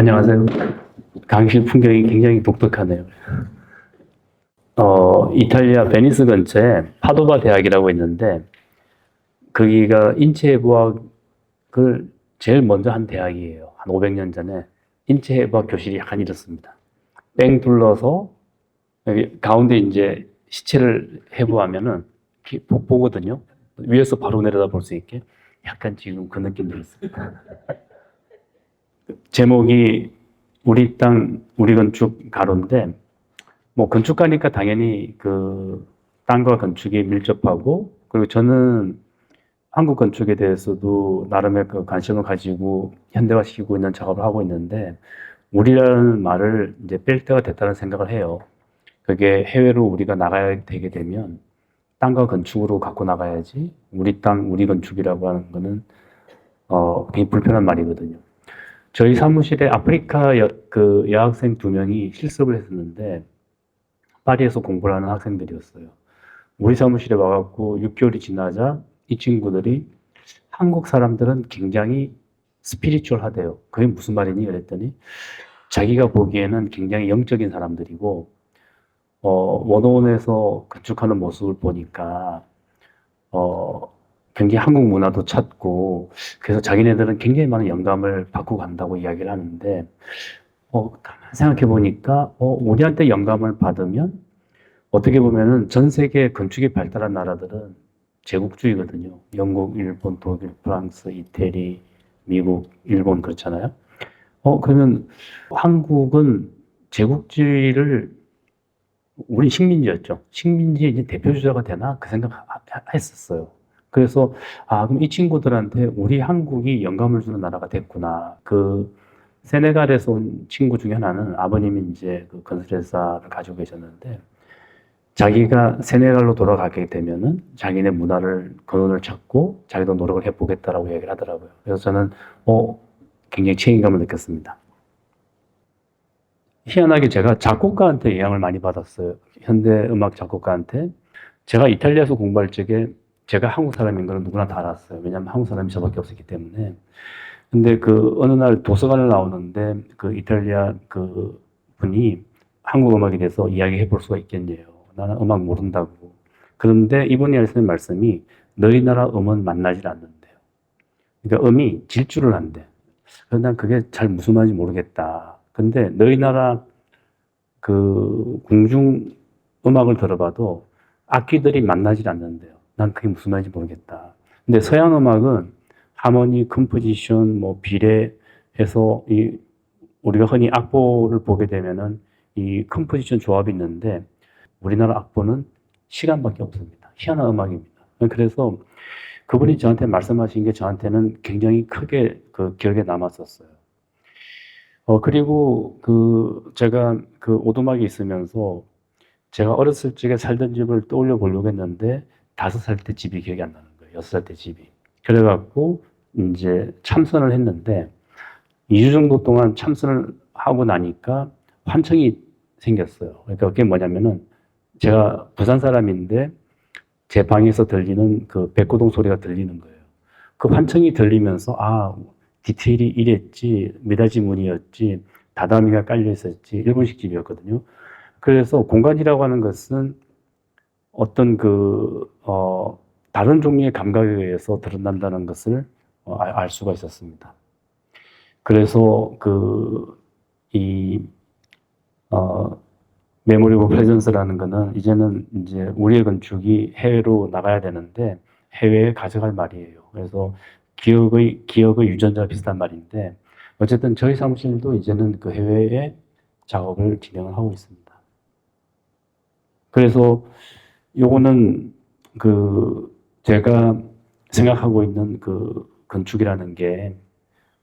안녕하세요. 강실 풍경이 굉장히 독특하네요. 이탈리아 베니스 근처에 파도바 대학이라고 있는데, 거기가 인체해부학을 제일 먼저 한 대학이에요. 한 500년 전에. 인체해부학 교실이 약간 이렇습니다. 뺑 둘러서, 여기 가운데 이제 시체를 해부하면은, 이렇게 보거든요. 위에서 바로 내려다 볼 수 있게. 약간 지금 그 느낌 들었습니다. 제목이 우리 땅, 우리 건축 가로인데, 뭐 건축가니까 당연히 그 땅과 건축이 밀접하고, 그리고 저는 한국 건축에 대해서도 나름의 그 관심을 가지고 현대화시키고 있는 작업을 하고 있는데, 우리라는 말을 이제 뺄 때가 됐다는 생각을 해요. 그게 해외로 우리가 나가야 되게 되면 땅과 건축으로 갖고 나가야지, 우리 땅, 우리 건축이라고 하는 거는 굉장히 불편한 말이거든요. 저희 사무실에 아프리카 그 여학생 2명이 실습을 했었는데, 파리에서 공부를 하는 학생들이었어요. 우리 사무실에 와갖고 6개월이 지나자 이 친구들이 한국 사람들은 굉장히 스피리추얼하대요. 그게 무슨 말이니? 그랬더니 자기가 보기에는 굉장히 영적인 사람들이고, 원어원에서 건축하는 모습을 보니까, 굉장히 한국 문화도 찾고, 그래서 자기네들은 굉장히 많은 영감을 받고 간다고 이야기를 하는데, 가만 생각해 보니까, 우리한테 영감을 받으면 어떻게 보면은 전 세계 건축이 발달한 나라들은 제국주의거든요. 영국, 일본, 독일, 프랑스, 이태리, 미국, 일본 그렇잖아요. 그러면 한국은 제국주의를 우리 식민지였죠. 식민지의 이제 대표주자가 되나 그 생각 했었어요. 그래서 그럼 이 친구들한테 우리 한국이 영감을 주는 나라가 됐구나. 그 세네갈에서 온 친구 중에 하나는 아버님이 이제 그 건설회사를 가지고 계셨는데, 자기가 세네갈로 돌아가게 되면은 자기네 문화를, 근원을 찾고 자기도 노력을 해보겠다라고 얘기를 하더라고요. 그래서 저는, 굉장히 책임감을 느꼈습니다. 희한하게 제가 작곡가한테 영향을 많이 받았어요. 현대 음악 작곡가한테. 제가 이탈리아에서 공부할 적에 제가 한국 사람인 걸 누구나 다 알았어요. 왜냐하면 한국 사람이 저밖에 없었기 때문에. 근데 그 어느 날 도서관을 나오는데 그 이탈리아 그 분이 한국 음악에 대해서 이야기해 볼 수가 있겠네요. 나는 음악 모른다고. 그런데 이분이 하시는 말씀이 너희 나라 음은 만나질 않는데요. 그러니까 음이 질주를 한대. 그래서 난 그게 잘 무슨 말인지 모르겠다. 근데 너희 나라 그 궁중 음악을 들어봐도 악기들이 만나질 않는데요. 난 그게 무슨 말인지 모르겠다. 근데 서양 음악은 하모니, 컴포지션, 뭐 비례해서 이 우리가 흔히 악보를 보게 되면은 이 컴포지션 조합이 있는데, 우리나라 악보는 시간밖에 없습니다. 희한한 음악입니다. 그래서 그분이 저한테 말씀하신 게 저한테는 굉장히 크게 그 기억에 남았었어요. 그리고 제가 그 오두막에 있으면서 제가 어렸을 적에 살던 집을 떠올려 보려고 했는데 5살 때 집이 기억이 안 나는 거예요. 6살 때 집이. 그래갖고 이제 참선을 했는데 2주 정도 동안 참선을 하고 나니까 환청이 생겼어요. 그러니까 그게 뭐냐면은 제가 부산 사람인데 제 방에서 들리는 그 백고동 소리가 들리는 거예요. 그 환청이 들리면서 디테일이 이랬지, 미닫이 문이었지, 다다미가 깔려 있었지, 일본식 집이었거든요. 그래서 공간이라고 하는 것은 어떤 다른 종류의 감각에 의해서 드러난다는 것을 알 수가 있었습니다. 그래서 메모리 오브 프레젠스라는 거는 이제는 이제 우리의 건축이 해외로 나가야 되는데 해외에 가져갈 말이에요. 그래서 기억의 유전자 비슷한 말인데, 어쨌든 저희 사무실도 이제는 그 해외에 작업을 진행을 하고 있습니다. 그래서 요거는 제가 생각하고 있는 그 건축이라는 게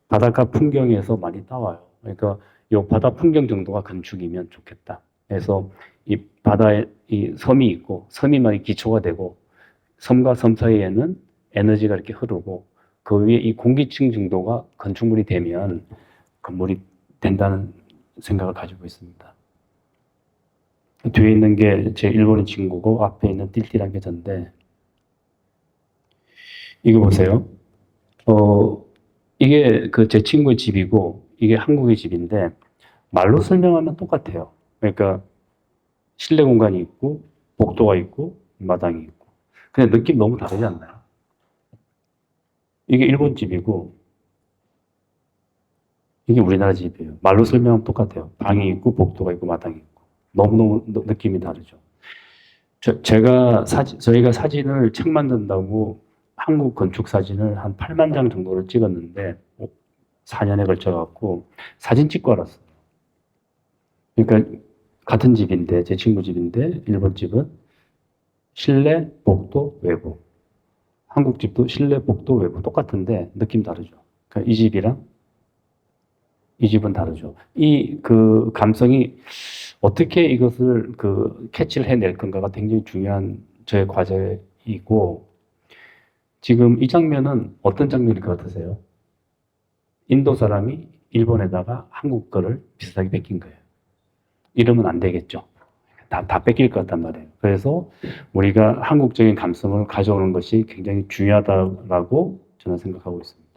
바닷가 풍경에서 많이 따와요. 그러니까 요 바다 풍경 정도가 건축이면 좋겠다. 그래서 이 바다에 이 섬이 있고, 섬이 만약 기초가 되고, 섬과 섬 사이에는 에너지가 이렇게 흐르고, 그 위에 이 공기층 정도가 건축물이 되면 건물이 된다는 생각을 가지고 있습니다. 뒤에 있는 게 제 일본인 친구고, 앞에 있는 띨띨한 게 전데, 이거 보세요. 이게 그 제 친구의 집이고 이게 한국의 집인데 말로 설명하면 똑같아요. 그러니까 실내 공간이 있고 복도가 있고 마당이 있고. 근데 느낌 너무 다르지 않나요? 이게 일본 집이고 이게 우리나라 집이에요. 말로 설명하면 똑같아요. 방이 있고 복도가 있고 마당이 있고. 너무너무 느낌이 다르죠. 저희가 사진을 책 만든다고 한국 건축 사진을 한 8만 장 정도를 찍었는데 4년에 걸쳐갖고 사진 찍고 알았어요. 그러니까 같은 집인데 제 친구 집인데 일본 집은 실내, 복도, 외부. 한국 집도 실내, 복도, 외부 똑같은데 느낌 다르죠. 그러니까 이 집이랑 이 집은 다르죠. 이 그 감성이 어떻게 이것을 그 캐치를 해낼 건가가 굉장히 중요한 저의 과제이고 지금 이 장면은 어떤 장면일 것 같으세요? 인도 사람이 일본에다가 한국 거를 비슷하게 베낀 거예요. 이러면 안 되겠죠. 다 뺏길 것 같단 말이에요. 그래서 우리가 한국적인 감성을 가져오는 것이 굉장히 중요하다고 저는 생각하고 있습니다.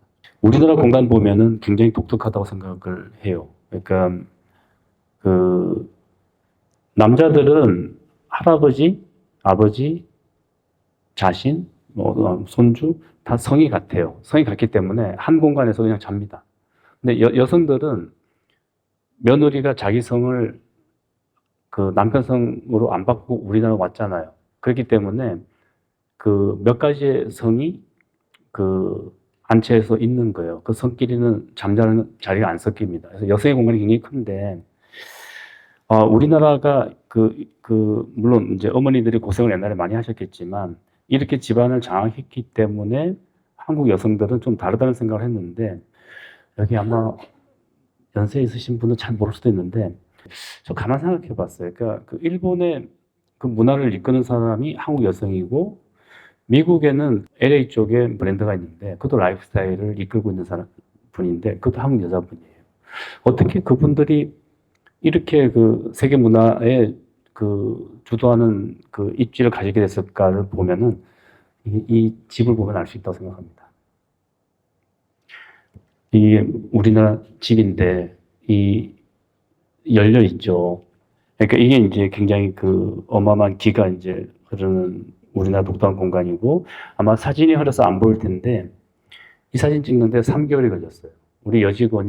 우리나라 공간 보면은 굉장히 독특하다고 생각을 해요. 그러니까 그 남자들은 할아버지, 아버지, 자신, 손주 다 성이 같아요. 성이 같기 때문에 한 공간에서 그냥 잡니다. 근데 여성들은 며느리가 자기 성을 그 남편 성으로 안 바꾸고 우리나라 왔잖아요. 그렇기 때문에 그 몇 가지의 성이 그 안채에서 있는 거예요. 그 성끼리는 잠자는 자리가 안 섞입니다. 그래서 여성의 공간이 굉장히 큰데, 우리나라가 물론 이제 어머니들이 고생을 옛날에 많이 하셨겠지만, 이렇게 집안을 장악했기 때문에 한국 여성들은 좀 다르다는 생각을 했는데, 여기 아마 연세 있으신 분은 잘 모를 수도 있는데, 저 가만 생각해 봤어요. 그러니까 그 일본의 그 문화를 이끄는 사람이 한국 여성이고, 미국에는 LA 쪽에 브랜드가 있는데, 그것도 라이프스타일을 이끌고 있는 분인데, 그것도 한국 여자분이에요. 어떻게 그분들이 이렇게 그 세계 문화에 그 주도하는 그 입지를 가지게 됐을까를 보면은 이 집을 보면 알 수 있다고 생각합니다. 이 우리나라 집인데 이 열려 있죠. 그러니까 이게 이제 굉장히 그 어마어마한 기가 이제 흐르는 우리나라 독특한 공간이고 아마 사진이 흐려서 안 보일 텐데 이 사진 찍는데 3개월이 걸렸어요. 우리 여직원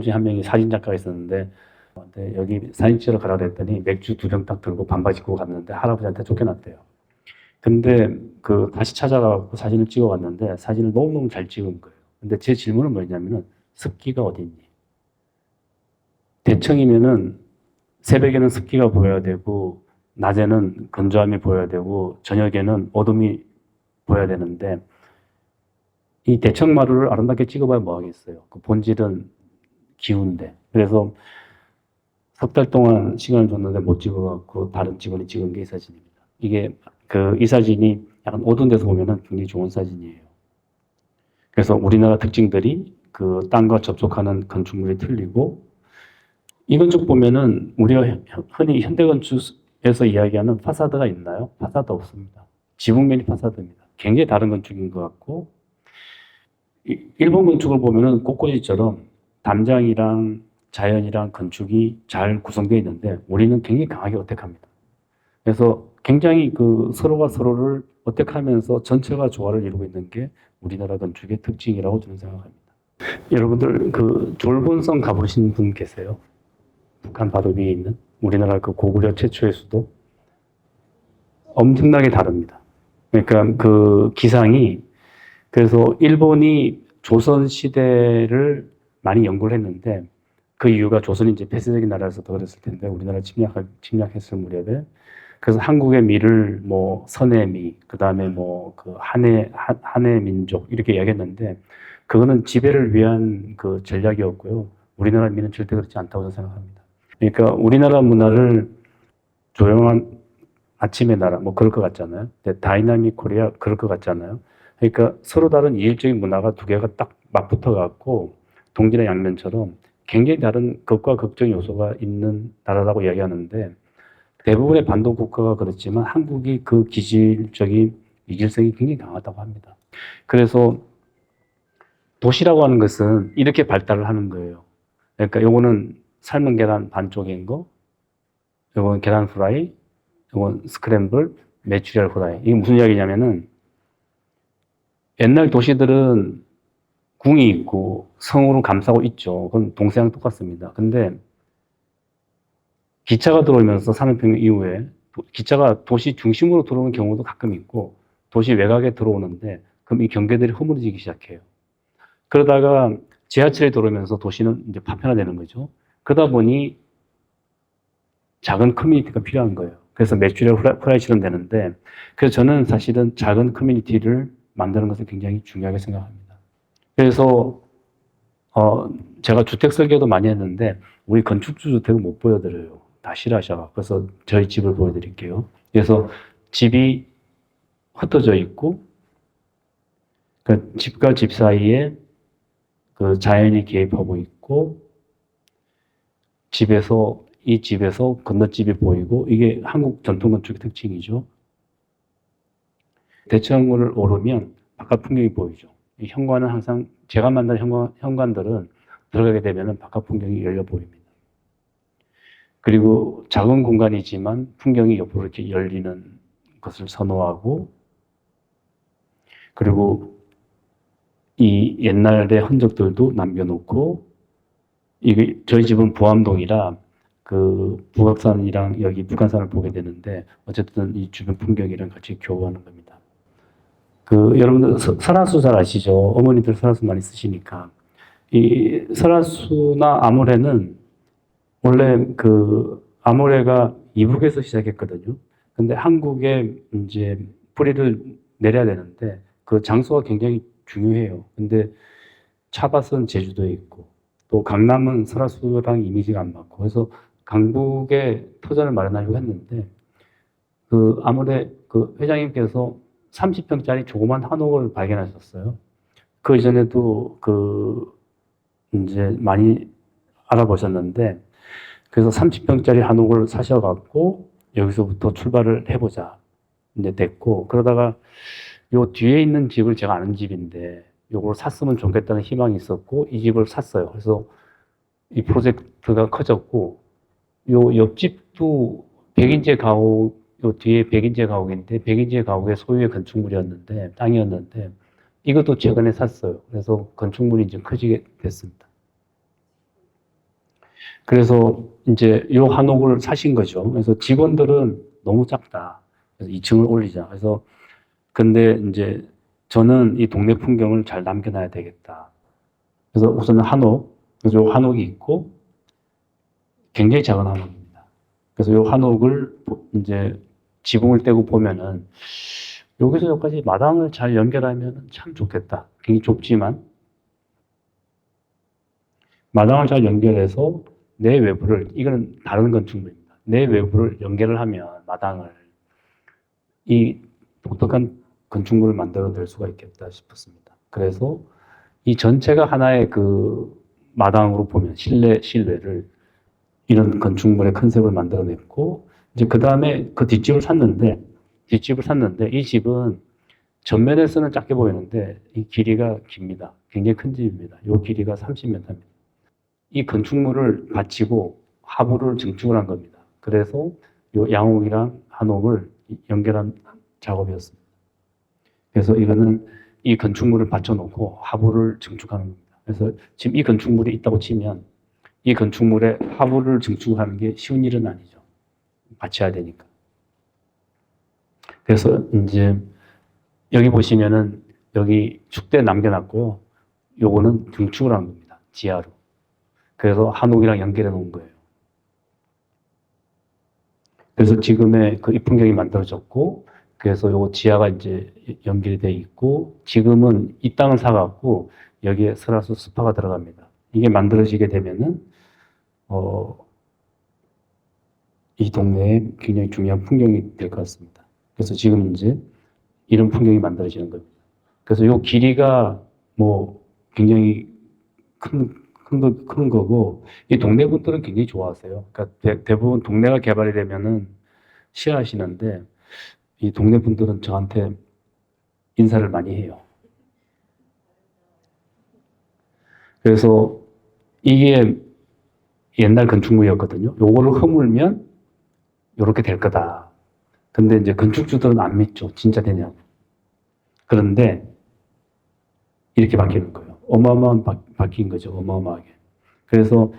중에 한 명이 사진 작가가 있었는데 여기 사진 찍으러 가라 그랬더니 맥주 2병 딱 들고 반바지 입고 갔는데 할아버지한테 쫓겨났대요. 근데 그 다시 찾아가고 사진을 찍어 왔는데 사진을 너무너무 잘 찍은 거예요. 근데 제 질문은 뭐냐면은 습기가 어디 있니? 대청이면은 새벽에는 습기가 보여야 되고 낮에는 건조함이 보여야 되고 저녁에는 어둠이 보여야 되는데 이 대청마루를 아름답게 찍어봐야 뭐 하겠어요. 그 본질은 기운데. 그래서 석 달 동안 시간을 줬는데 못 찍어갖고 다른 직원이 찍은 게 이 사진입니다. 이게 이 사진이 약간 어두운 데서 보면은 굉장히 좋은 사진이에요. 그래서 우리나라 특징들이 그 땅과 접촉하는 건축물이 틀리고 이 건축 보면은 우리가 흔히 현대건축에서 이야기하는 파사드가 있나요? 파사드 없습니다. 지붕면이 파사드입니다. 굉장히 다른 건축인 것 같고 일본 건축을 보면은 꽃꽂이처럼 담장이랑 자연이랑 건축이 잘 구성되어 있는데 우리는 굉장히 강하게 어택합니다. 그래서 굉장히 그 서로가 서로를 어택하면서 전체가 조화를 이루고 있는 게 우리나라 건축의 특징이라고 저는 생각합니다. 여러분들 그 졸본성 가보신 분 계세요? 북한 바로 위에 있는 우리나라 그 고구려 최초의 수도 엄청나게 다릅니다. 그러니까 그 기상이 그래서 일본이 조선 시대를 많이 연구를 했는데 그 이유가 조선이 이제 폐쇄적인 나라에서 더 그랬을 텐데 우리나라 침략했을 무렵에 그래서 한국의 미를 뭐 선의 미, 그 다음에 뭐 그 한의 민족 이렇게 이야기했는데 그거는 지배를 위한 그 전략이었고요. 우리나라 미는 절대 그렇지 않다고 저는 생각합니다. 그러니까 우리나라 문화를 조용한 아침의 나라 뭐 그럴 것 같잖아요. 다이나믹 코리아 그럴 것 같잖아요. 그러니까 서로 다른 이율적인 문화가 두 개가 딱 맞붙어 갖고 동전의 양면처럼 굉장히 다른 극과 극적 요소가 있는 나라라고 이야기하는데 대부분의 반도 국가가 그렇지만 한국이 그 기질적인 이질성이 굉장히 강하다고 합니다. 그래서 도시라고 하는 것은 이렇게 발달을 하는 거예요. 그러니까 요거는 삶은 계란 반쪽인 거, 요건 계란 후라이, 요건 스크램블, 메추리알 후라이. 이게 무슨 이야기냐면은 옛날 도시들은 궁이 있고 성으로 감싸고 있죠. 그건 동서양 똑같습니다. 근데 기차가 들어오면서 산업혁명 이후에 기차가 도시 중심으로 들어오는 경우도 가끔 있고 도시 외곽에 들어오는데 그럼 이 경계들이 허물어지기 시작해요. 그러다가 지하철이 들어오면서 도시는 이제 파편화되는 거죠. 그러다 보니 작은 커뮤니티가 필요한 거예요. 그래서 매출의 후라이처럼 되는데, 그래서 저는 사실은 작은 커뮤니티를 만드는 것을 굉장히 중요하게 생각합니다. 그래서 제가 주택 설계도 많이 했는데 우리 건축주 주택은 못 보여드려요. 다 싫어하셔서. 그래서 저희 집을 보여드릴게요. 그래서 집이 흩어져 있고 그 집과 집 사이에 그 자연이 개입하고 있고 이 집에서 건너집이 보이고 이게 한국 전통 건축의 특징이죠. 대청을 오르면 바깥 풍경이 보이죠. 이 현관은 항상 제가 만든 현관들은 들어가게 되면 바깥 풍경이 열려 보입니다. 그리고 작은 공간이지만 풍경이 옆으로 이렇게 열리는 것을 선호하고 그리고 이 옛날의 흔적들도 남겨놓고 이게 저희 집은 보암동이라 그 북악산이랑 여기 북한산을 보게 되는데 어쨌든 이 주변 풍경이랑 같이 교우하는 겁니다. 그 여러분들 설화수 잘 아시죠? 어머니들 설화수 많이 쓰시니까 이 설화수나 아모레는 원래 그 아모레가 이북에서 시작했거든요. 근데 한국에 이제 뿌리를 내려야 되는데 그 장소가 굉장히 중요해요. 근데 차밭은 제주도에 있고 또 강남은 설화수랑 이미지가 안 맞고 그래서 강북에 터전을 마련하려고 했는데 그 아모레 그 회장님께서 30평짜리 조그만 한옥을 발견하셨어요. 그 이전에도 그 이제 많이 알아보셨는데 그래서 30평짜리 한옥을 사셔갖고 여기서부터 출발을 해보자 이제 됐고 그러다가 요 뒤에 있는 집을 제가 아는 집인데 요걸 샀으면 좋겠다는 희망이 있었고 이 집을 샀어요. 그래서 이 프로젝트가 커졌고 요 옆집도 백인제 가옥 요 뒤에 백인제 가옥인데 백인제 가옥의 소유의 건축물이었는데 땅이었는데 이것도 최근에 샀어요. 그래서 건축물이 이제 커지게 됐습니다. 그래서 이제 요 한옥을 사신 거죠. 그래서 직원들은 너무 작다. 그래서 2층을 올리자. 그래서 근데 이제 저는 이 동네 풍경을 잘 남겨놔야 되겠다. 그래서 우선 한옥, 그래서 요 한옥이 있고 굉장히 작은 한옥입니다. 그래서 요 한옥을 이제 지붕을 떼고 보면은 여기서 여기까지 마당을 잘 연결하면 참 좋겠다. 굉장히 좁지만 마당을 잘 연결해서 내 외부를 이거는 다른 건축물입니다. 내 외부를 연결을 하면 마당을 이 독특한 건축물을 만들어낼 수가 있겠다 싶었습니다. 그래서 이 전체가 하나의 그 마당으로 보면 실내를 이런 건축물의 컨셉을 만들어냈고 이제 그 다음에 그 뒷집을 샀는데 이 집은 전면에서는 작게 보이는데 이 길이가 깁니다. 굉장히 큰 집입니다. 이 길이가 30m입니다. 이 건축물을 받치고 하부를 증축을 한 겁니다. 그래서 이 양옥이랑 한옥을 연결한 작업이었습니다. 그래서 이거는 이 건축물을 받쳐놓고 하부를 증축하는 겁니다. 그래서 지금 이 건축물이 있다고 치면 이 건축물의 하부를 증축하는 게 쉬운 일은 아니죠. 받쳐야 되니까. 그래서 이제 여기 보시면은 여기 축대 남겨놨고요. 요거는 증축을 한 겁니다. 지하로. 그래서 한옥이랑 연결해 놓은 거예요. 그래서 지금의 그 이 풍경이 만들어졌고, 그래서 요거 지하가 이제 연결이 돼 있고, 지금은 이 땅을 사갖고 여기에 설화수 스파가 들어갑니다. 이게 만들어지게 되면은, 이 동네에 굉장히 중요한 풍경이 될 것 같습니다. 그래서 지금 이제 이런 풍경이 만들어지는 겁니다. 그래서 요 길이가 뭐 굉장히 큰 거고, 이 동네 분들은 굉장히 좋아하세요. 그러니까 대부분 동네가 개발이 되면은 싫어하시는데, 이 동네 분들은 저한테 인사를 많이 해요. 그래서 이게 옛날 건축물이었거든요. 요거를 허물면 요렇게 될 거다. 근데 이제 건축주들은 안 믿죠. 진짜 되냐고. 그런데 이렇게 바뀌는 거예요. 어마어마한 바뀐 거죠. 어마어마하게. 그래서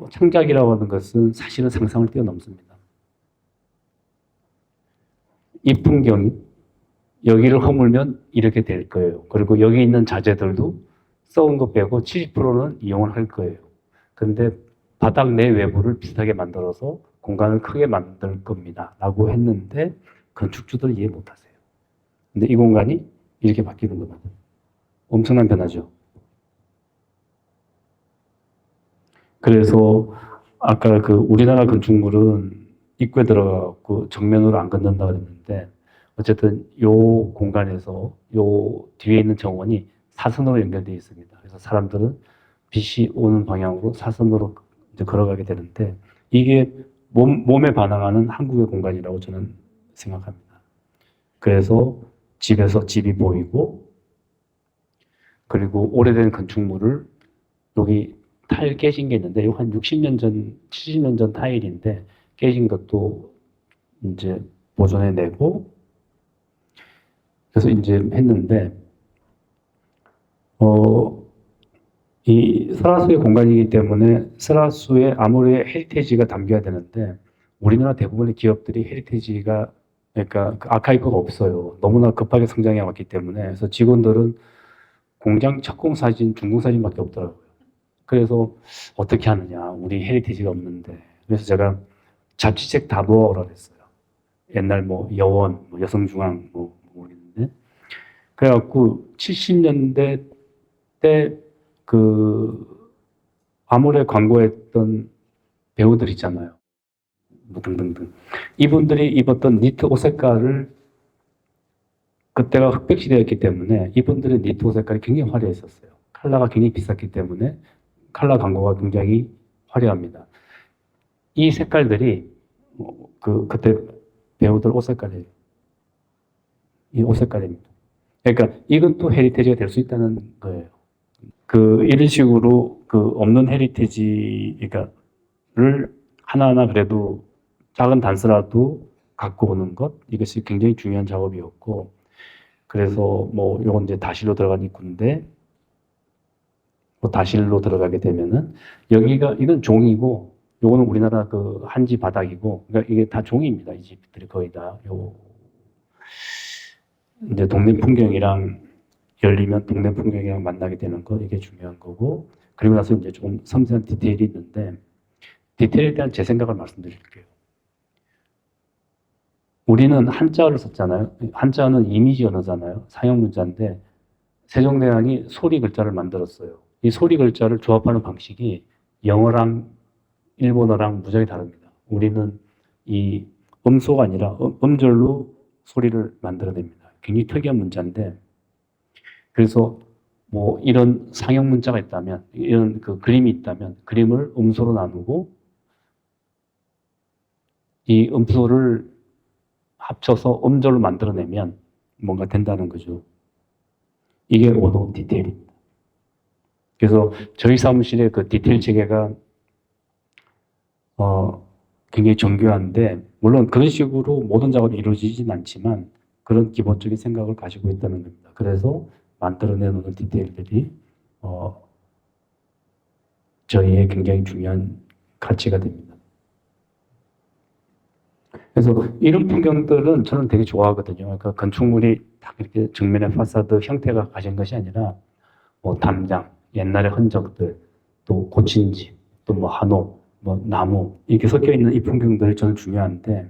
창작이라고 하는 것은 사실은 상상을 뛰어넘습니다. 이 풍경이 여기를 허물면 이렇게 될 거예요. 그리고 여기 있는 자재들도 썩은 거 빼고 70%는 이용을 할 거예요. 근데 바닥 내 외부를 비슷하게 만들어서 공간을 크게 만들 겁니다. 라고 했는데 건축주들은 이해 못 하세요. 근데 이 공간이 이렇게 바뀌는 겁니다. 엄청난 변화죠. 그래서 아까 그 우리나라 건축물은 입구에 들어가고 정면으로 안 걷는다 그랬는데 어쨌든 요 공간에서 요 뒤에 있는 정원이 사선으로 연결되어 있습니다. 그래서 사람들은 빛이 오는 방향으로 사선으로 이제 걸어가게 되는데 이게 몸에 반응하는 한국의 공간이라고 저는 생각합니다. 그래서 집에서 집이 보이고 그리고 오래된 건축물을 여기 타일 깨진 게 있는데 이거 한 60년 전, 70년 전 타일인데 깨진 것도 이제 보존해내고 그래서 이제 했는데 이 설화수의 공간이기 때문에 설화수에 아무래도 헤리테이지가 담겨야 되는데 우리나라 대부분의 기업들이 헤리테이지가 그러니까 그 아카이브가 없어요. 너무나 급하게 성장해 왔기 때문에 그래서 직원들은 공장 착공 사진, 준공 사진밖에 없더라고요. 그래서 어떻게 하느냐, 우리 헤리테이지가 없는데 그래서 제가 잡지책 다 모아오라 그랬어요. 옛날 뭐 여원, 뭐 여성중앙 뭐 모르겠는데 그래갖고 70년대 때 그 아모레 광고했던 배우들 있잖아요. 뭐 등등등. 이분들이 입었던 니트 옷 색깔을 그때가 흑백 시대였기 때문에 이분들의 니트 옷 색깔이 굉장히 화려했었어요. 컬러가 굉장히 비쌌기 때문에 컬러 광고가 굉장히 화려합니다. 이 색깔들이 그때 배우들 옷 색깔이에요. 이 옷 색깔입니다. 그러니까 이건 또 헤리테이지가 될 수 있다는 거예요. 이런 식으로 없는 헤리테이지, 그러니까를 하나하나 그래도 작은 단서라도 갖고 오는 것, 이것이 굉장히 중요한 작업이었고, 그래서 뭐, 요건 이제 다실로 들어간 입구인데, 뭐 다실로 들어가게 되면은, 이건 종이고, 요거는 우리나라 한지 바닥이고, 그러니까 이게 다 종이입니다. 이 집들이 거의 다. 이제 동네 풍경이랑 열리면 동네 풍경이랑 만나게 되는 거, 이게 중요한 거고, 그리고 나서 이제 조금 섬세한 디테일이 있는데, 디테일에 대한 제 생각을 말씀드릴게요. 우리는 한자어를 썼잖아요. 한자어는 이미지 언어잖아요. 사용 문자인데, 세종대왕이 소리 글자를 만들었어요. 이 소리 글자를 조합하는 방식이 영어랑 일본어랑 무지하게 다릅니다. 우리는 이 음소가 아니라 음절로 소리를 만들어냅니다. 굉장히 특이한 문자인데, 그래서 뭐 이런 상형 문자가 있다면, 이런 그림이 있다면, 그림을 음소로 나누고, 이 음소를 합쳐서 음절로 만들어내면 뭔가 된다는 거죠. 이게 언어 디테일입니다. 그래서 저희 사무실의 디테일 체계가 굉장히 정교한데, 물론 그런 식으로 모든 작업이 이루어지진 않지만 그런 기본적인 생각을 가지고 있다는 겁니다. 그래서 만들어낸 오늘 디테일들이 저희의 굉장히 중요한 가치가 됩니다. 그래서 이런 풍경들은 저는 되게 좋아하거든요. 그러니까 건축물이 딱 이렇게 정면의 파사드 형태가 가진 것이 아니라 뭐 담장, 옛날의 흔적들, 또 고친 집, 또 뭐 한옥, 뭐 나무 이렇게 섞여 있는 이 풍경들이 저는 중요한데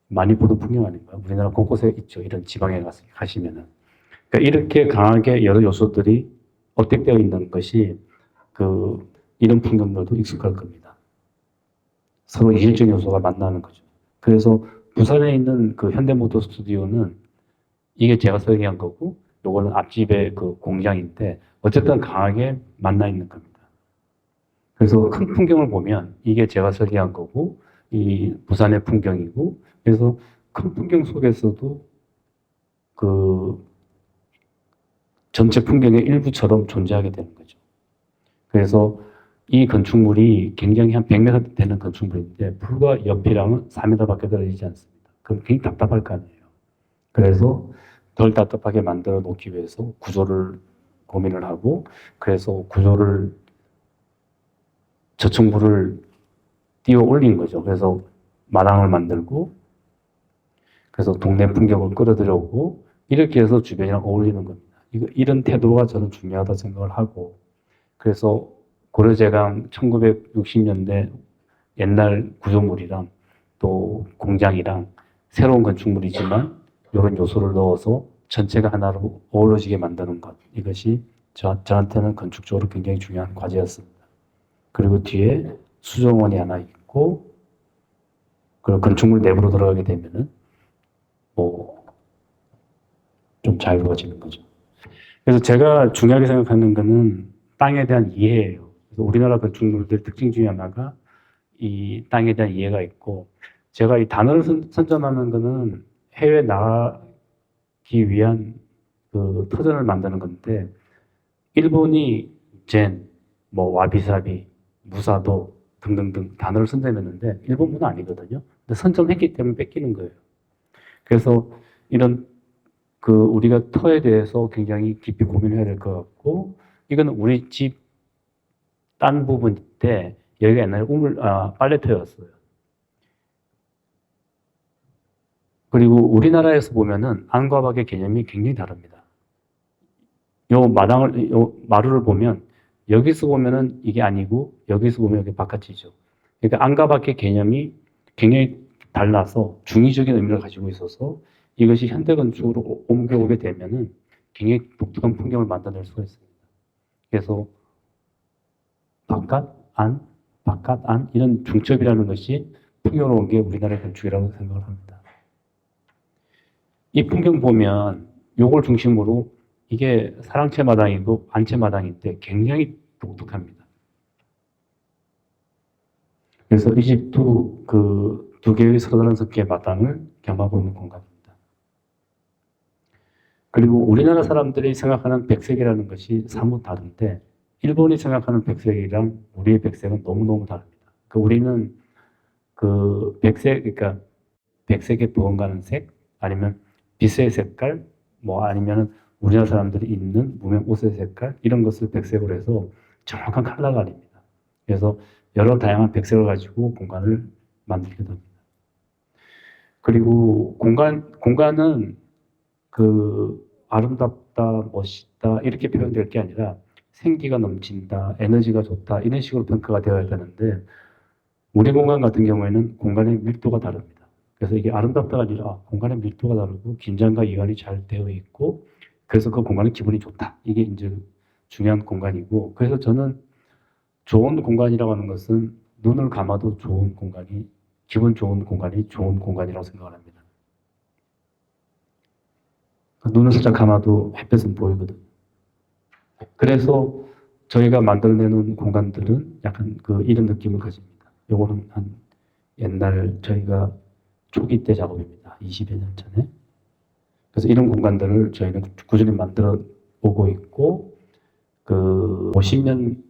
많이 보던 풍경 아닌가요? 우리나라 곳곳에 있죠. 이런 지방에 가시면은. 그러니까 이렇게 강하게 여러 요소들이 억택되어 있는 것이 이런 풍경들도 익숙할 겁니다. 서로 이질적 요소가 만나는 거죠. 그래서 부산에 있는 현대모터 스튜디오는 이게 제가 설계한 거고, 요거는 앞집의 공장인데, 어쨌든 강하게 만나 있는 겁니다. 그래서 큰 풍경을 보면 이게 제가 설계한 거고, 이 부산의 풍경이고, 그래서 큰 풍경 속에서도 전체 풍경의 일부처럼 존재하게 되는 거죠. 그래서 이 건축물이 굉장히 한 100m 되는 건축물인데 불과 옆이랑은 4m밖에 떨어지지 않습니다. 그럼 굉장히 답답할 거 아니에요. 그래서 덜 답답하게 만들어 놓기 위해서 구조를 고민을 하고, 그래서 구조를 저층부를 띄워 올린 거죠. 그래서 마당을 만들고, 그래서 동네 풍경을 끌어들여오고, 이렇게 해서 주변이랑 어울리는 겁니다. 이런 태도가 저는 중요하다고 생각을 하고, 그래서 고려제강 1960년대 옛날 구조물이랑 또 공장이랑 새로운 건축물이지만 이런 요소를 넣어서 전체가 하나로 어우러지게 만드는 것, 이것이 저한테는 건축적으로 굉장히 중요한 과제였습니다. 그리고 뒤에 수정원이 하나 있고, 그리고 건축물 내부로 들어가게 되면은 좀 자유로워지는 거죠. 그래서 제가 중요하게 생각하는 거는 땅에 대한 이해예요. 그래서 우리나라 건축물들 특징 중에 하나가 이 땅에 대한 이해가 있고, 제가 이 단어를 선점하는 거는 해외 나가기 위한 그 터전을 만드는 건데, 일본이 젠, 와비사비, 무사도 등등등 단어를 선점했는데 일본문은 아니거든요. 근데 선점했기 때문에 뺏기는 거예요. 그래서 이런 우리가 터에 대해서 굉장히 깊이 고민해야 될 것 같고, 이거는 우리 집 딴 부분인데 여기가 옛날에 빨래터였어요. 그리고 우리나라에서 보면은 안과 밖의 개념이 굉장히 다릅니다. 요 마루를 보면 여기서 보면은 이게 아니고 여기서 보면 여기 바깥이죠. 그러니까 안과 밖의 개념이 굉장히 달라서 중의적인 의미를 가지고 있어서 이것이 현대 건축으로 옮겨오게 되면은 굉장히 독특한 풍경을 만들어낼 수가 있습니다. 그래서 바깥, 안 이런 중첩이라는 것이 풍요로운 게 우리나라의 건축이라고 생각을 합니다. 이 풍경 보면 요걸 중심으로 이게 사랑채 마당이고 안채 마당인데 굉장히 독특합니다. 그래서 이 집도 그 두 개의 서로 다른 성격의 마당을 겸하고 있는 공간입니다. 그리고 우리나라 사람들이 생각하는 백색이라는 것이 사뭇 다른데 일본이 생각하는 백색이랑 우리의 백색은 너무너무 다릅니다. 우리는 그러니까 백색에 부응하는 색, 아니면 빛의 색깔, 아니면 우리나라 사람들이 입는 무명 옷의 색깔, 이런 것을 백색으로 해서 정확한 컬러가 아닙니다. 그래서 여러 다양한 백색을 가지고 공간을 만들게 됩니다. 그리고 공간은 아름답다, 멋있다, 이렇게 표현될 게 아니라 생기가 넘친다, 에너지가 좋다, 이런 식으로 평가가 되어야 되는데, 우리 공간 같은 경우에는 공간의 밀도가 다릅니다. 그래서 이게 아름답다가 아니라 공간의 밀도가 다르고 긴장과 이완이 잘 되어 있고, 그래서 그 공간의 기분이 좋다. 이게 이제 중요한 공간이고, 그래서 저는 좋은 공간이라고 하는 것은 눈을 감아도 좋은 공간이, 기분 좋은 공간이 좋은 공간이라고 생각을 합니다. 눈을 살짝 감아도 햇볕은 보이거든. 그래서 저희가 만들어내는 공간들은 약간 이런 느낌을 가집니다. 요거는 한 옛날 저희가 초기 때 작업입니다. 20여 년 전에. 그래서 이런 공간들을 저희는 꾸준히 만들어 오고 있고, 50년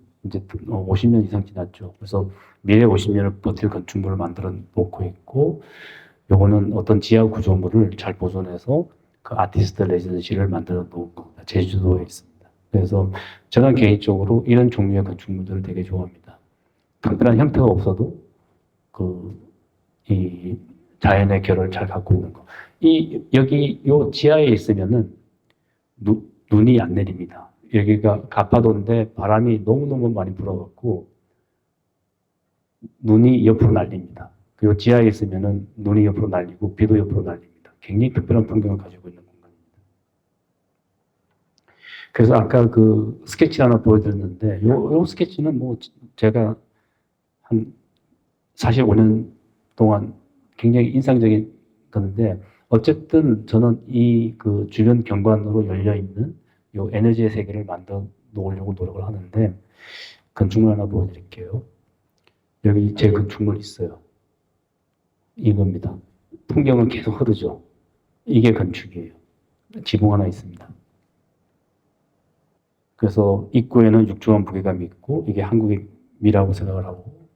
이상 지났죠. 그래서 미래 50년을 버틸 건축물을 만들어 놓고 있고, 요거는 어떤 지하 구조물을 잘 보존해서 그 아티스트 레지던시를 만들어 놓은 겁니다. 제주도에 있습니다. 그래서 저는 개인적으로 이런 종류의 건축물들을 되게 좋아합니다. 특별한 형태가 없어도 이 자연의 결을 잘 갖고 있는 거. 여기 요 지하에 있으면은 눈이 안 내립니다. 여기가 가파도인데 바람이 너무너무 많이 불어갖고 눈이 옆으로 날립니다. 요 지하에 있으면은 눈이 옆으로 날리고 비도 옆으로 날립니다. 굉장히 특별한 풍경을 가지고 있는 공간입니다. 그래서 아까 스케치 하나 보여드렸는데, 요 스케치는 제가 한 45년 동안 굉장히 인상적인 건데, 어쨌든 저는 이 주변 경관으로 열려있는 요 에너지의 세계를 만들어 놓으려고 노력을 하는데, 건축물 하나 보여드릴게요. 여기 제 건축물 있어요. 이겁니다. 풍경은 계속 흐르죠. 이게 건축이에요. 지붕 하나 있습니다. 그래서 입구에는 육중한 부계감이 있고 이게 한국의 미라고 생각을 하고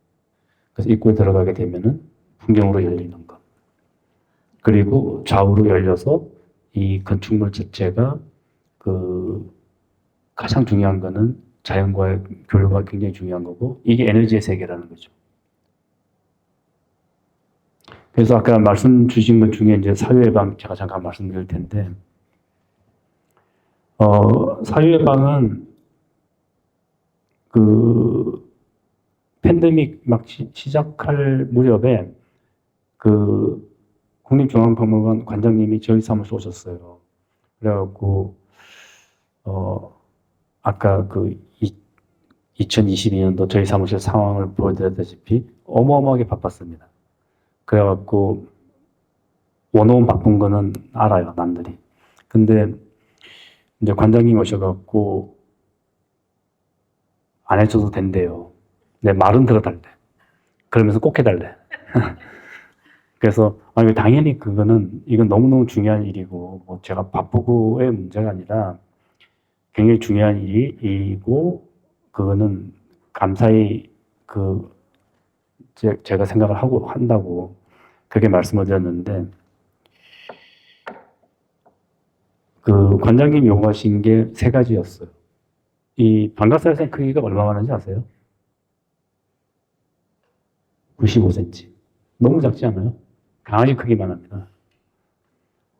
그래서 입구에 들어가게 되면은 풍경으로 열리는 것. 그리고 좌우로 열려서 이 건축물 자체가 그 가장 중요한 거는 자연과의 교류가 굉장히 중요한 거고 이게 에너지의 세계라는 거죠. 그래서 아까 말씀 주신 것 중에 이제 사유의 방 제가 잠깐 말씀드릴 텐데 사유의 방은 그 팬데믹 막 시작할 무렵에 그 국립중앙박물관 관장님이 저희 사무실 오셨어요. 그래갖고 아까 그 2022년도 저희 사무실 상황을 보여드렸다시피 어마어마하게 바빴습니다. 그래갖고 원호원 바쁜 거는 알아요, 남들이. 근데 이제 관장님 오셔갖고 안 해줘도 된대요. 내 말은 들어달래. 그러면서 꼭 해달래. 그래서 아니 당연히 그거는 이건 너무너무 중요한 일이고 뭐 제가 바쁘고의 문제가 아니라 굉장히 중요한 일이고 그거는 감사히 그 제가 생각을 하고 한다고 그렇게 말씀을 드렸는데 그 관장님이 요구하신 게 세 가지였어요. 이 방가사회상 크기가 얼마 많은지 아세요? 95cm. 너무 작지 않아요? 강아지 크기만 합니다.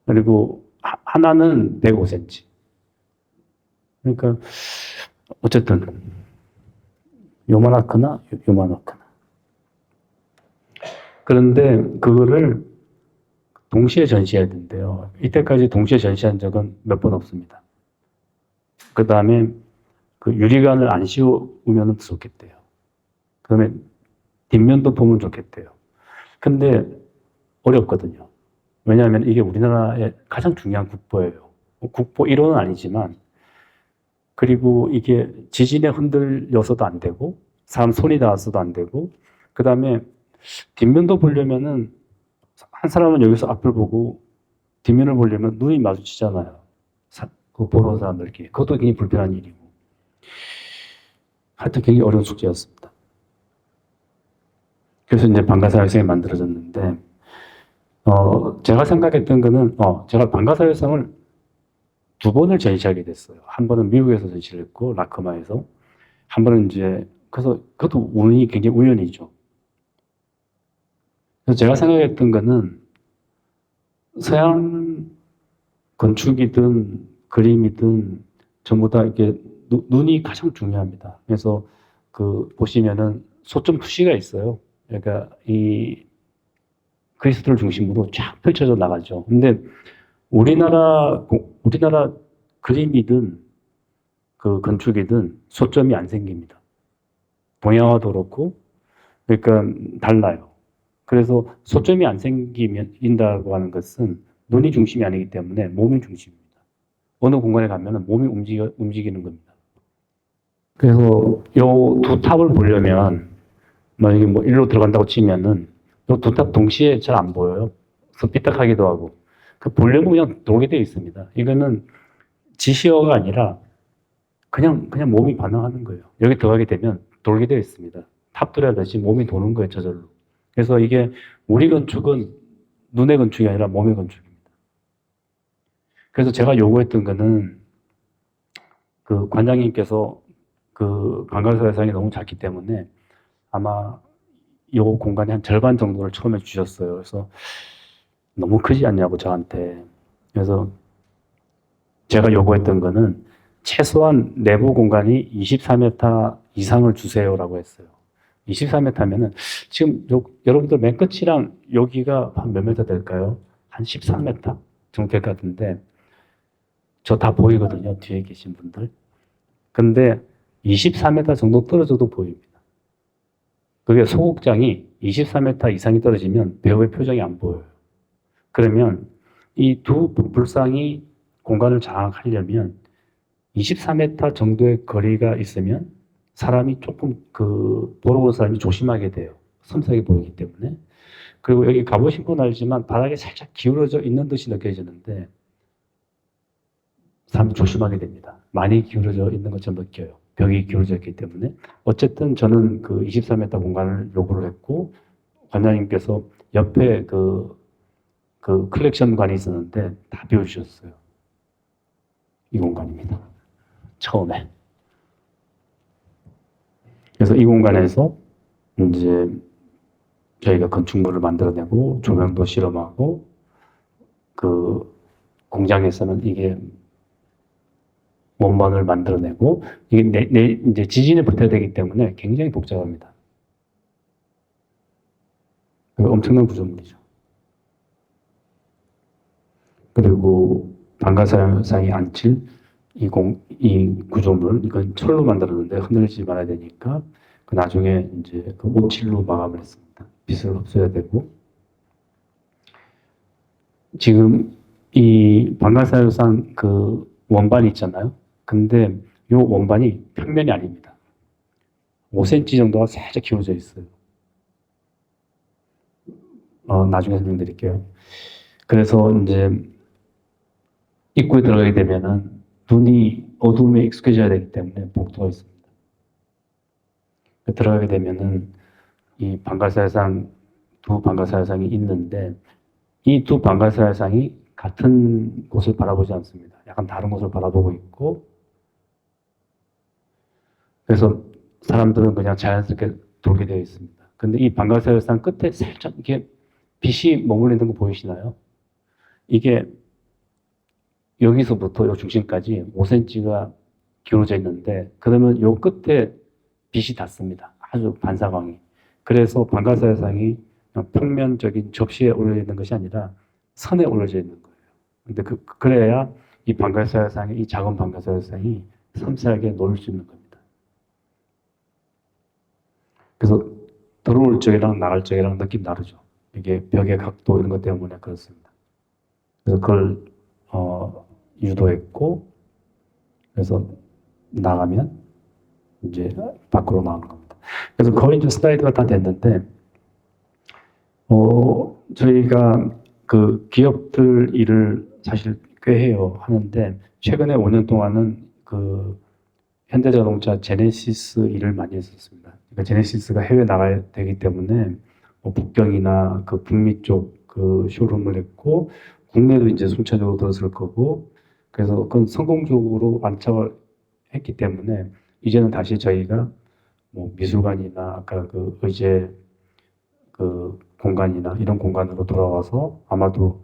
그리고 하나는 105cm. 그러니까 어쨌든 요만하거나 요만하거나. 그런데 그거를 동시에 전시해야 된대요. 이때까지 동시에 전시한 적은 몇 번 없습니다. 그 다음에 그 유리관을 안 씌우면 좋겠대요. 그 다음에 뒷면도 보면 좋겠대요. 근데 어렵거든요. 왜냐하면 이게 우리나라의 가장 중요한 국보예요. 국보 1호는 아니지만 그리고 이게 지진에 흔들려서도 안 되고 사람 손이 닿아서도 안 되고 그 다음에 뒷면도 보려면은 한 사람은 여기서 앞을 보고 뒷면을 보려면 눈이 마주치잖아요. 그 보는 사람들끼리. 그것도 굉장히 불편한 일이고. 하여튼 굉장히 어려운 숙제였습니다. 그래서 이제 방가사회상이 만들어졌는데 제가 생각했던 거는 제가 방가사회상을 2번을 전시하게 됐어요. 한 번은 미국에서 전시를 했고 라크마에서 한 번은 이제 그래서 그것도 운이 굉장히 우연이죠. 그래서 제가 생각했던 거는 서양 건축이든 그림이든 전부 다 이게 눈이 가장 중요합니다. 그래서 그 보시면은 소점 투시가 있어요. 그러니까 이 그리스도를 중심으로 쫙 펼쳐져 나가죠. 근데 우리나라 그림이든 그 건축이든 소점이 안 생깁니다. 동양화도 그렇고 그러니까 달라요. 그래서 소점이 안 생긴다고 하는 것은 눈이 중심이 아니기 때문에 몸이 중심입니다. 어느 공간에 가면 몸이 움직이는 겁니다. 그래서 이 두 탑을 보려면 만약에 뭐 일로 들어간다고 치면은 이 두 탑 동시에 잘 안 보여요. 그래서 삐딱하기도 하고. 그 보려면 그냥 돌게 되어 있습니다. 이거는 지시어가 아니라 그냥 몸이 반응하는 거예요. 여기 들어가게 되면 돌게 되어 있습니다. 탑 들어야듯이 몸이 도는 거예요, 저절로. 그래서 이게 우리 건축은 눈의 건축이 아니라 몸의 건축입니다. 그래서 제가 요구했던 거는 그 관장님께서 그 방가사회상이 너무 작기 때문에 아마 이 공간의 한 절반 정도를 처음에 주셨어요. 그래서 너무 크지 않냐고 저한테. 그래서 제가 요구했던 거는 최소한 내부 공간이 24m 이상을 주세요라고 했어요. 24m면은 지금 여러분들 맨 끝이랑 여기가 한 몇 메터 될까요? 한 13m 정도 될 것 같은데 저 다 보이거든요. 뒤에 계신 분들. 근데 24m 정도 떨어져도 보입니다. 그게 소극장이 24m 이상이 떨어지면 배우의 표정이 안 보여요. 그러면 이 두 불상이 공간을 장악하려면 24m 정도의 거리가 있으면 사람이 조금 보러 온 사람이 조심하게 돼요. 섬세하게 보이기 때문에. 그리고 여기 가보신 분 알지만 바닥에 살짝 기울어져 있는 듯이 느껴지는데 사람이 조심하게 됩니다. 많이 기울어져 있는 것처럼 느껴요. 벽이 기울어져 있기 때문에. 어쨌든 저는 그 24m 공간을 요구를 했고, 관장님께서 옆에 그 컬렉션관이 있었는데 다 비워주셨어요. 이 공간입니다. 처음에. 그래서 이 공간에서 이제 저희가 건축물을 만들어내고 조명도 실험하고 그 공장에서는 이게 원본을 만들어내고 이게 이제 지진에 버텨야 되기 때문에 굉장히 복잡합니다. 엄청난 구조물이죠. 그리고 방가사상이 앉힐 이 구조물, 이건 철로 만들었는데 흔들리지 말아야 되니까 그 나중에 이제 그 오칠로 마감을 했습니다. 빛을 흡수해야 되고. 지금 이 방가사유상 그 원반이 있잖아요. 근데 이 원반이 평면이 아닙니다. 5cm 정도가 살짝 기울어져 있어요. 나중에 설명드릴게요. 그래서 이제 입구에 들어가게 되면은 눈이 어둠에 익숙해져야 되기 때문에 복도가 있습니다. 들어가게 되면은 이 방가사유상, 두 방가사유상이 있는데 이 두 방가사유상이 같은 곳을 바라보지 않습니다. 약간 다른 곳을 바라보고 있고, 그래서 사람들은 그냥 자연스럽게 돌게 되어 있습니다. 근데 이 방가사유상 끝에 살짝 이렇게 빛이 머물리는 거 보이시나요? 이게 여기서부터 요 중심까지 5cm가 기울어져 있는데, 그러면 요 끝에 빛이 닿습니다. 아주 반사광이. 그래서 방가사유상이 평면적인 접시에 올려 있는 것이 아니라 선에 올려져 있는 거예요. 근데 그래야 이 방가사유상이, 이 작은 방가사유상이 섬세하게 놓을 수 있는 겁니다. 그래서 들어올 적이랑 나갈 적이랑 느낌 다르죠. 이게 벽의 각도 이런 것 때문에 그렇습니다. 그래서 그걸 유도했고, 그래서 나가면 이제 밖으로 나오는 겁니다. 그래서 거의 이제 슬라이드가 다 됐는데, 저희가 그 기업들 일을 사실 꽤 해요. 하는데, 최근에 5년 동안은 그 현대자동차 제네시스 일을 많이 했었습니다. 그러니까 제네시스가 해외 나가야 되기 때문에 북경이나 그 북미 쪽 그 쇼룸을 했고, 국내도 이제 순차적으로 들어설 거고, 그래서 그건 성공적으로 완착을 했기 때문에 이제는 다시 저희가 뭐 미술관이나 아까 그 의제 그 공간이나 이런 공간으로 돌아와서 아마도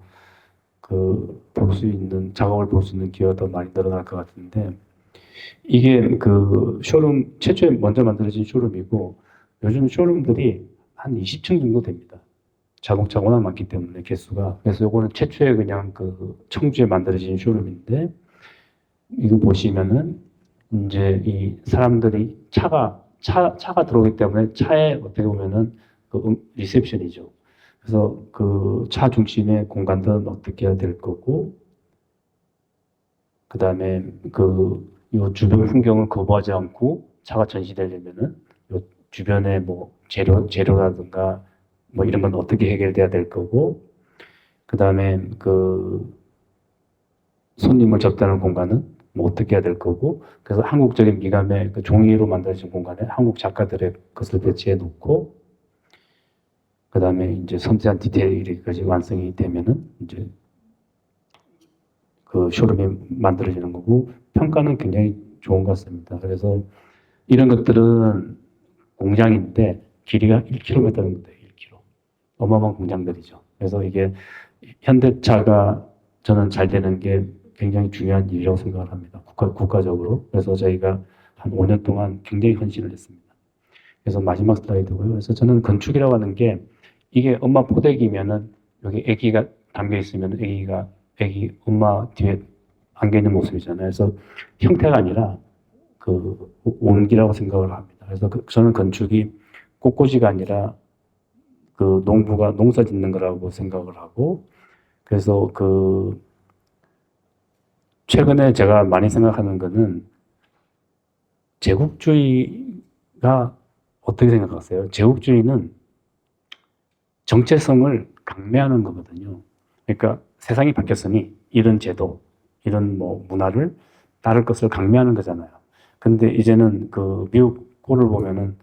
그 볼 수 있는 작업을 볼 수 있는 기회가 더 많이 늘어날 것 같은데, 이게 그 쇼룸 최초에 먼저 만들어진 쇼룸이고 요즘 쇼룸들이 한 20층 정도 됩니다. 자동차가 워낙 많기 때문에 개수가. 그래서 요거는 최초에 그냥 그 청주에 만들어진 쇼룸인데, 이거 보시면은 이제 이 사람들이 차가 들어오기 때문에 차에 어떻게 보면은 그 리셉션이죠. 그래서 그 차 중심의 공간들은 어떻게 해야 될 거고, 그 다음에 요 주변 풍경을 거부하지 않고 차가 전시되려면은 요 주변에 뭐 재료라든가 뭐 이런 건 어떻게 해결돼야 될 거고, 그 다음에 그 손님을 접대하는 공간은 뭐 어떻게 해야 될 거고, 그래서 한국적인 미감의 그 종이로 만들어진 공간에 한국 작가들의 것을 배치해 놓고, 그 다음에 이제 섬세한 디테일까지 완성이 되면은 이제 그 쇼룸이 만들어지는 거고, 평가는 굉장히 좋은 것 같습니다. 그래서 이런 것들은 공장인데 길이가 1km 정도 돼요. 1km. 어마어마한 공장들이죠. 그래서 이게 현대차가 저는 잘 되는 게 굉장히 중요한 일이라고 생각을 합니다. 국가적으로. 그래서 저희가 한 5년 동안 굉장히 헌신을 했습니다. 그래서 마지막 슬라이드고요. 그래서 저는 건축이라고 하는 게 이게 엄마 포대기면은 여기 아기가 담겨 있으면 아기 엄마 뒤에 안겨 있는 모습이잖아요. 그래서 형태가 아니라 그 온기라고 생각을 합니다. 그래서 저는 건축이 꽃꽂이가 아니라 그 농부가 농사 짓는 거라고 생각을 하고, 그래서 그 최근에 제가 많이 생각하는 거는 제국주의가 어떻게 생각하세요? 제국주의는 정체성을 강매하는 거거든요. 그러니까 세상이 바뀌었으니 이런 제도, 이런 뭐 문화를 다를 것을 강매하는 거잖아요. 근데 이제는 그 미국 꼴을 보면은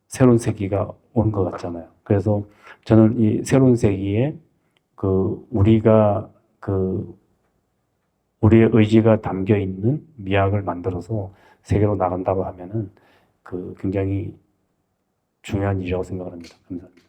새로운 세기가 오는 것 같잖아요. 그래서 저는 이 새로운 세기에 그 우리가 그 우리의 의지가 담겨 있는 미학을 만들어서 세계로 나간다고 하면은 그 굉장히 중요한 일이라고 생각을 합니다. 감사합니다.